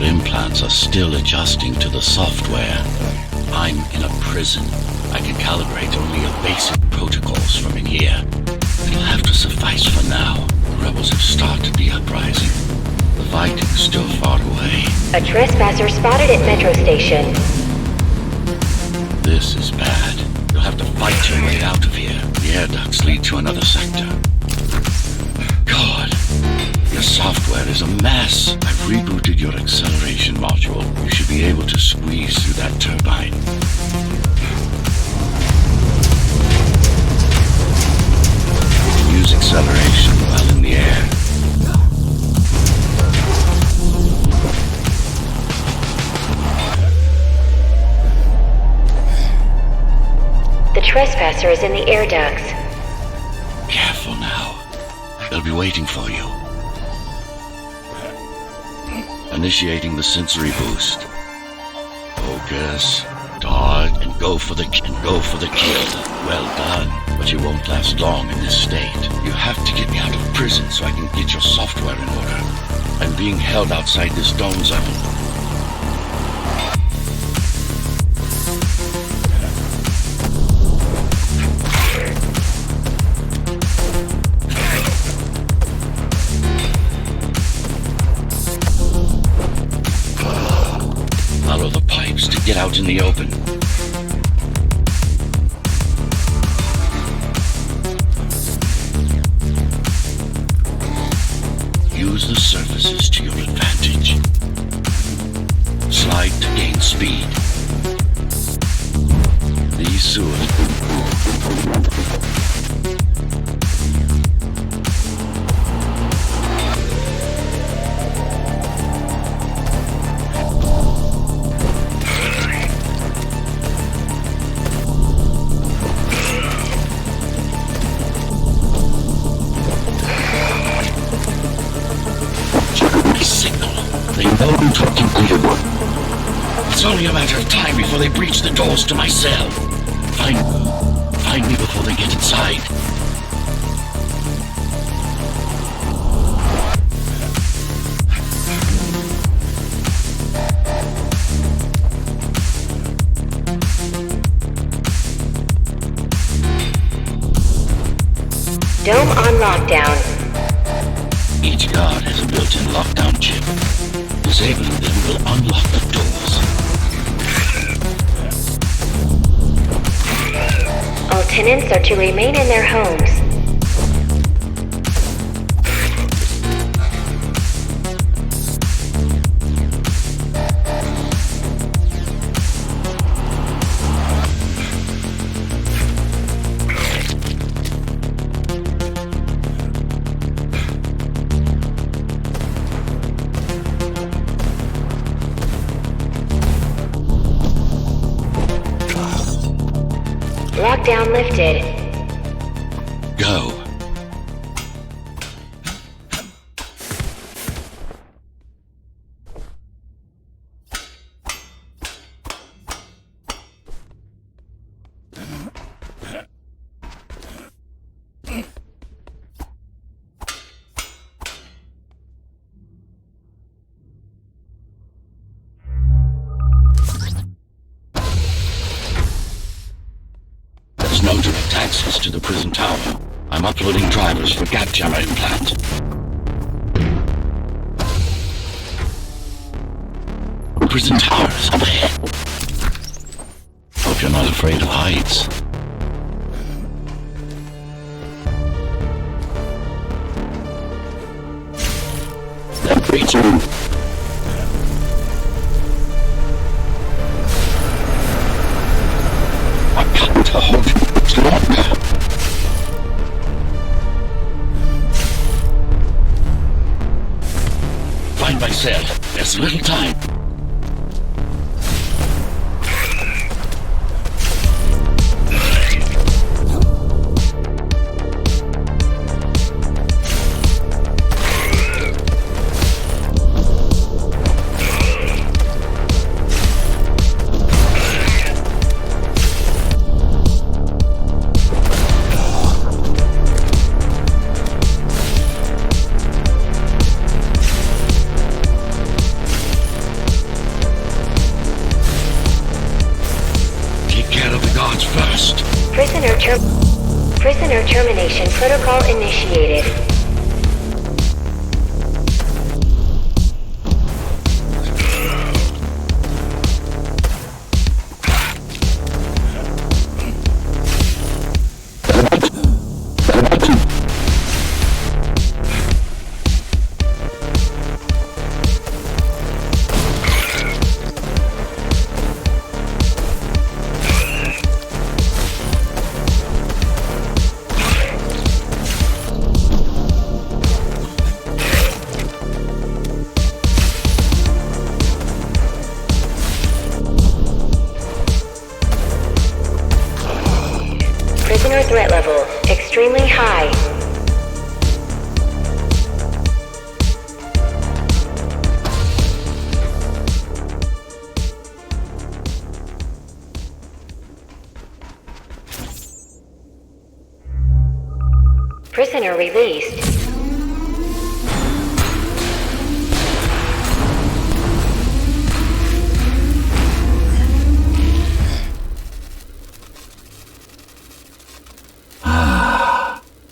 implants are still adjusting to the software. I'm in a prison. I can calibrate only your basic protocols from in here. It'll have to suffice for now. The rebels have started the uprising. The fighting's still far away. A trespasser spotted at Metro Station. This is bad. You'll have to fight your way out of here. The air ducts lead to another sector. God, your software is a mess. I've rebooted your acceleration module. You should be able to squeeze through that turbine. You can use acceleration while in the air. The trespasser is in the air ducts. Careful now. They'll be waiting for you. Initiating the sensory boost. Focus, dodge, and go for the kill. Well done, but you won't last long in this state. You have to get me out of prison so I can get your software in order. I'm being held outside this dome zone. Follow the pipes to get out in the open. Use the surfaces to your advantage. Slide to gain speed. These sewers. It's only a matter of time before they breach the doors to my cell. Find me before they get inside. Dome on lockdown. Each guard has a built-in lockdown chip. Disabling them will unlock the doors. All tenants are to remain in their homes. Lockdown lifted. Go. No direct access to the prison tower. I'm uploading drivers for gap jammer implant. Prison towers up ahead. Hope you're not afraid of heights. That breach. I've got to hold you. Longer. Find my cell. There's little time. Prisoner termination protocol initiated. Prisoner threat level extremely high. Prisoner released.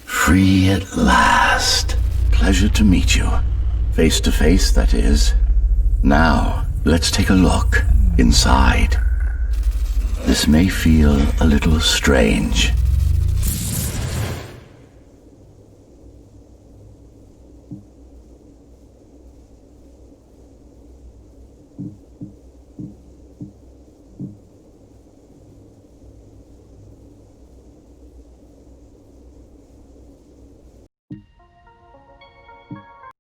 Free at last. Pleasure to meet you. Face to face, that is. Now, let's take a look inside. This may feel a little strange.